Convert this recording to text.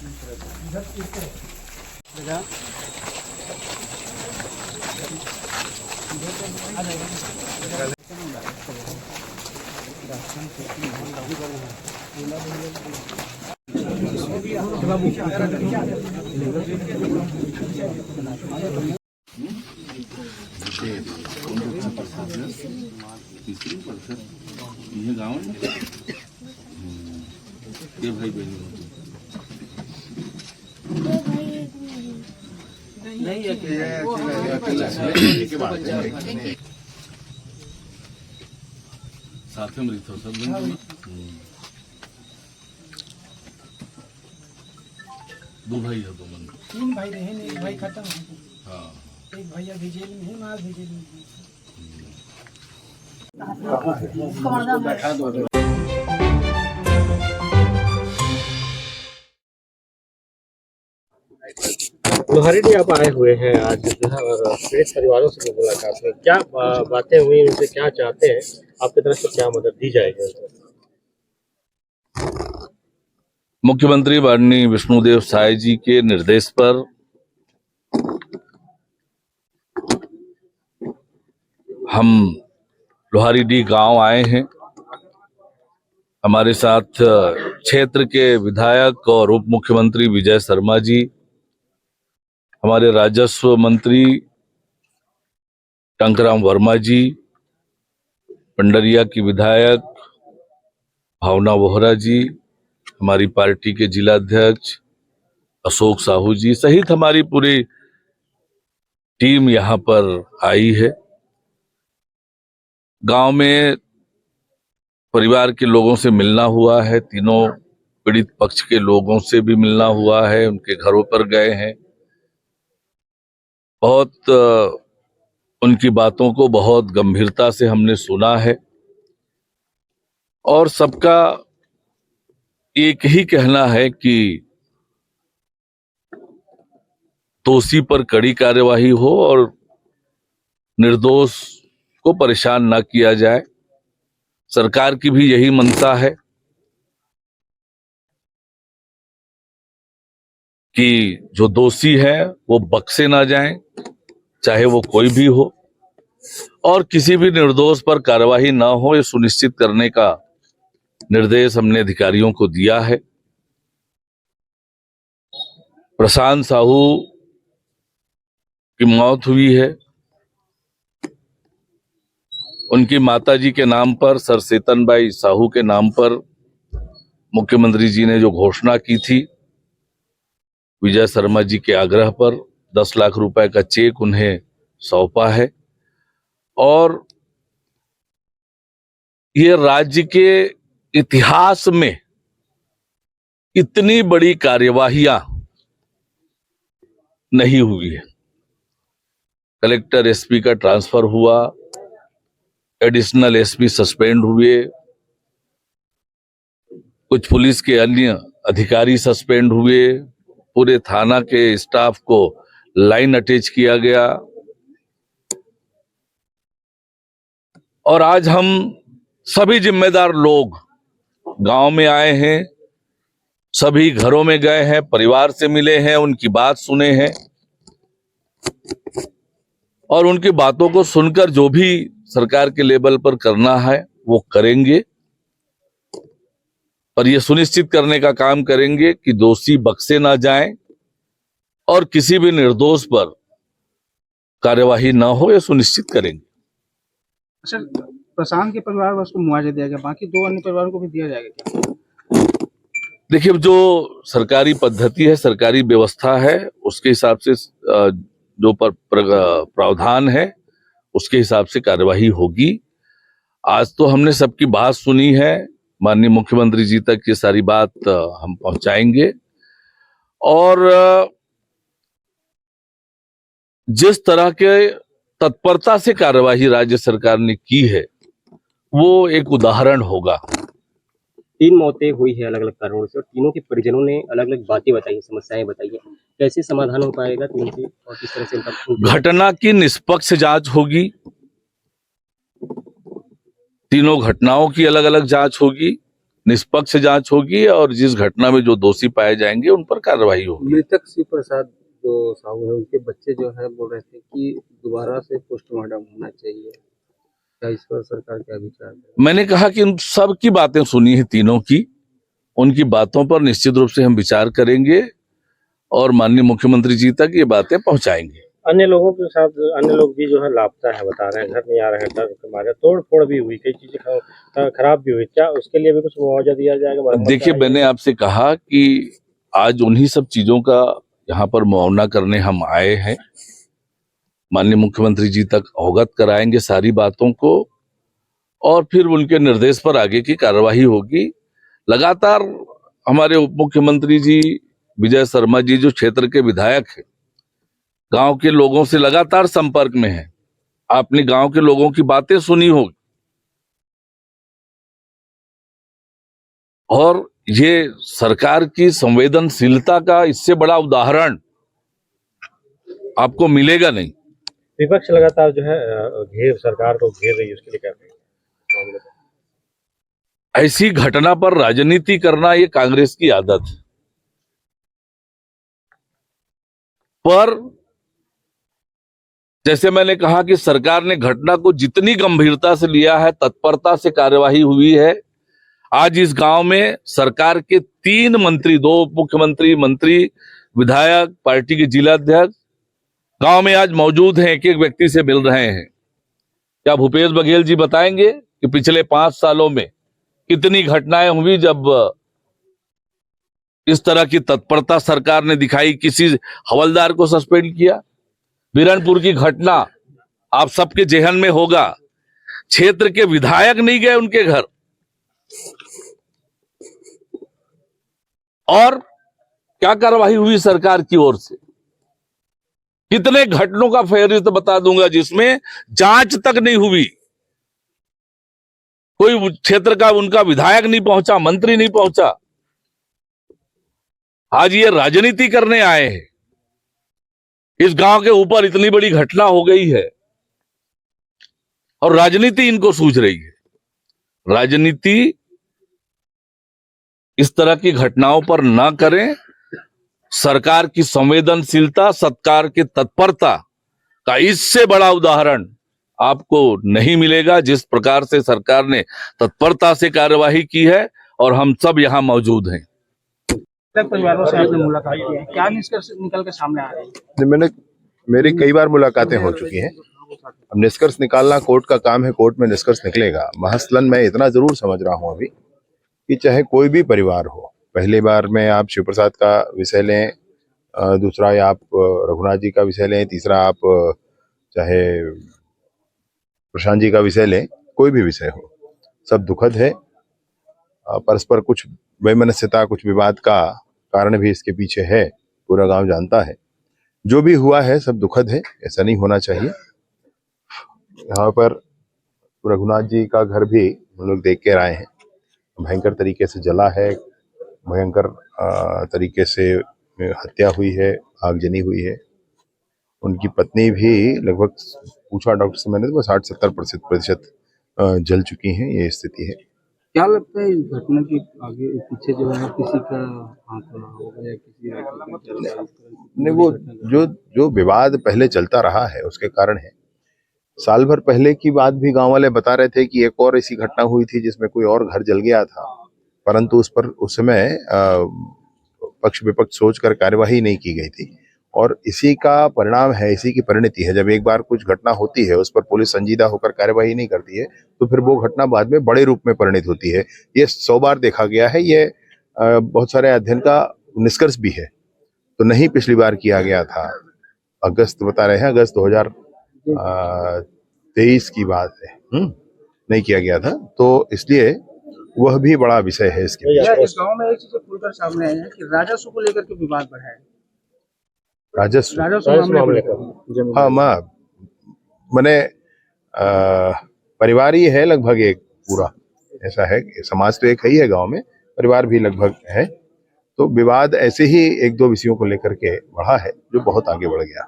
ये गाँव में ये भाई बहन नहीं साथ में मृत हो सब दो भाई है दो मन 3 भाई रहे नहीं, एक भाई खत्म। हाँ एक भैया भी जेल में है, माँ भी जेल में है। लोहारीडी आप आए हुए हैं आज जो है और पीड़ित परिवारों से मुलाकात में क्या बातें हुई, उनसे क्या चाहते हैं, आपकी तरफ से क्या मदद दी जाएगी? मुख्यमंत्री माननीय विष्णुदेव साय जी के निर्देश पर हम लोहारीडी गांव आए हैं। हमारे साथ क्षेत्र के विधायक और उप मुख्यमंत्री विजय शर्मा जी, हमारे राजस्व मंत्री टंकराम वर्मा जी, पंडरिया की विधायक भावना वोहरा जी, हमारी पार्टी के जिलाध्यक्ष अशोक साहू जी सहित हमारी पूरी टीम यहां पर आई है। गांव में परिवार के लोगों से मिलना हुआ है, तीनों पीड़ित पक्ष के लोगों से भी मिलना हुआ है, उनके घरों पर गए हैं। बहुत उनकी बातों को बहुत गंभीरता से हमने सुना है और सबका एक ही कहना है कि दोषी पर कड़ी कार्यवाही हो और निर्दोष को परेशान ना किया जाए। सरकार की भी यही मंशा है कि जो दोषी है वो बख्शे ना जाएं, चाहे वो कोई भी हो, और किसी भी निर्दोष पर कार्यवाही ना हो, ये सुनिश्चित करने का निर्देश हमने अधिकारियों को दिया है। प्रशांत साहू की मौत हुई है, उनकी माताजी के नाम पर सरसेतनबाई साहू के नाम पर मुख्यमंत्री जी ने जो घोषणा की थी, विजय शर्मा जी के आग्रह पर 10 लाख रुपए का चेक उन्हें सौंपा है। और ये राज्य के इतिहास में इतनी बड़ी कार्यवाहियां नहीं हुई है। कलेक्टर एसपी का ट्रांसफर हुआ, एडिशनल एसपी सस्पेंड हुए, कुछ पुलिस के अन्य अधिकारी सस्पेंड हुए, पूरे थाना के स्टाफ को लाइन अटैच किया गया। और आज हम सभी जिम्मेदार लोग गांव में आए हैं, सभी घरों में गए हैं, परिवार से मिले हैं, उनकी बात सुने हैं और उनकी बातों को सुनकर जो भी सरकार के लेवल पर करना है वो करेंगे। पर यह सुनिश्चित करने का काम करेंगे कि दोषी बख्शे ना जाएं और किसी भी निर्दोष पर कार्यवाही ना हो, यह सुनिश्चित करेंगे। अच्छा, प्रशांत के परिवार वालों को मुआवजा दिया गया, बाकी 2 अन्य परिवारों को भी दिया जाएगा क्या? देखिए, जो सरकारी पद्धति है, सरकारी व्यवस्था है, उसके हिसाब से जो प्रावधान है उसके हिसाब से कार्यवाही होगी। आज तो हमने सबकी बात सुनी है, माननीय मुख्यमंत्री जी तक ये सारी बात हम पहुंचाएंगे और जिस तरह के तत्परता से कार्यवाही राज्य सरकार ने की है वो एक उदाहरण होगा। 3 मौतें हुई है अलग अलग कारणों से और तीनों के परिजनों ने अलग अलग बातें बताई, समस्याएं बताई है। कैसे समाधान हो पाएगा तीनों से और किस तरह से घटना की निष्पक्ष जांच होगी, तीनों घटनाओं की अलग अलग जांच होगी निष्पक्ष जांच होगी और जिस घटना में जो दोषी पाए जाएंगे उन पर कार्रवाई होगी। मृतक शिव प्रसाद जो साहू है उनके बच्चे जो है बोल रहे थे कि दोबारा से पोस्टमार्टम होना चाहिए, क्या इस पर सरकार क्या विचार है? मैंने कहा कि उन सब की बातें सुनी है, तीनों की, उनकी बातों पर निश्चित रूप से हम विचार करेंगे और माननीय मुख्यमंत्री जी तक ये बातें पहुंचाएंगे। अन्य लोगों के साथ अन्य लोग भी जो है लापता है, बता रहे हैं, घर नहीं आ रहे हैं, डर के मारे, तोड़ फोड़ भी हुई, कई चीजें खराब भी हुई, क्या उसके लिए भी कुछ मुआवजा दिया जाएगा? देखिए, मैंने आपसे कहा कि आज उन्हीं सब चीजों का यहाँ पर मुआवजा करने हम आए हैं। माननीय मुख्यमंत्री जी तक अवगत कराएंगे सारी बातों को और फिर उनके निर्देश पर आगे की कार्यवाही होगी। लगातार हमारे उप मुख्यमंत्री जी विजय शर्मा जी जो क्षेत्र के विधायक हैं, गांव के लोगों से लगातार संपर्क में हैं। आपने गांव के लोगों की बातें सुनी होगी और ये सरकार की संवेदनशीलता का इससे बड़ा उदाहरण आपको मिलेगा नहीं। विपक्ष लगातार जो है सरकार को घेर रही है, उसके लिए क्या कहेंगे? ऐसी घटना पर राजनीति करना ये कांग्रेस की आदत है। पर जैसे मैंने कहा कि सरकार ने घटना को जितनी गंभीरता से लिया है, तत्परता से कार्यवाही हुई है। आज इस गांव में सरकार के 3 मंत्री, 2 उप मुख्यमंत्री, मंत्री, विधायक, पार्टी के जिलाध्यक्ष गांव में आज मौजूद हैं, एक एक व्यक्ति से मिल रहे हैं। क्या भूपेश बघेल जी बताएंगे कि पिछले 5 सालों में कितनी घटनाएं हुई जब इस तरह की तत्परता सरकार ने दिखाई, किसी हवलदार को सस्पेंड किया। बिरनपुर की घटना आप सबके जेहन में होगा, क्षेत्र के विधायक नहीं गए उनके घर और क्या कार्रवाई हुई सरकार की ओर से। कितने घटनाओं का फेहरिस्त बता दूंगा जिसमें जांच तक नहीं हुई, कोई क्षेत्र का उनका विधायक नहीं पहुंचा, मंत्री नहीं पहुंचा। आज ये राजनीति करने आए हैं। इस गांव के ऊपर इतनी बड़ी घटना हो गई है और राजनीति इनको सूझ रही है। राजनीति इस तरह की घटनाओं पर ना करें। सरकार की संवेदनशीलता, सरकार की तत्परता का इससे बड़ा उदाहरण आपको नहीं मिलेगा। जिस प्रकार से सरकार ने तत्परता से कार्यवाही की है और हम सब यहां मौजूद हैं। परिवारों से आपने मुलाकात की है, क्या निष्कर्ष निकल के सामने आ रहे हैं? मेरी कई बार मुलाकातें हो चुकी हैं। अब निष्कर्ष निकालना कोर्ट का काम है, कोर्ट में निष्कर्ष निकलेगा। महसलन मैं इतना जरूर समझ रहा हूं अभी कि चाहे कोई भी परिवार हो, पहली बार में आप शिव प्रसाद का विषय लें, दूसरा आप रघुनाथ जी का विषय लें, तीसरा आप चाहे प्रशांत जी का विषय लें, कोई भी विषय हो, सब दुखद है। परस्पर कुछ वैमनस्यता, कुछ विवाद का कारण भी इसके पीछे है, पूरा गांव जानता है। जो भी हुआ है सब दुखद है, ऐसा नहीं होना चाहिए। यहाँ पर रघुनाथ जी का घर भी हम लोग देख के आए हैं, भयंकर तरीके से जला है, भयंकर तरीके से हत्या हुई है, आगजनी हुई है। उनकी पत्नी भी लगभग, पूछा डॉक्टर से मैंने, तो 60-70% जल चुकी हैं। ये स्थिति है। क्या लगता है इस घटना के आगे पीछे जो है किसी का हाथ होगा या किसी नहीं, वो जो विवाद पहले चलता रहा है उसके कारण है। साल भर पहले की बात भी गांव वाले बता रहे थे कि एक और ऐसी घटना हुई थी जिसमें कोई और घर जल गया था, परंतु उस पर उस समय पक्ष विपक्ष सोचकर कार्यवाही नहीं की गई थी। और इसी का परिणाम है, इसी की परिणति है। जब एक बार कुछ घटना होती है, उस पर पुलिस संजीदा होकर कार्यवाही नहीं करती है, तो फिर वो घटना बाद में बड़े रूप में परिणित होती है। ये 100 बार देखा गया है। ये बहुत सारे अध्ययन का निष्कर्ष भी है। तो नहीं पिछली बार किया गया था, अगस्त बता रहे हैं, अगस्त 2023 की बात है, नहीं किया गया था। तो इसलिए वह भी बड़ा विषय है इसके। इस गांव में एक चीज खुलकर सामने आई है कि राजस्व को लेकर के विवाद बढ़ा है। राजस्व मामले को, हाँ, मैंने परिवार ही है लगभग एक पूरा, ऐसा है। समाज तो एक ही है गांव में, परिवार भी लगभग है। तो विवाद ऐसे ही 1-2 विषयों को लेकर के बढ़ा है जो बहुत आगे बढ़ गया।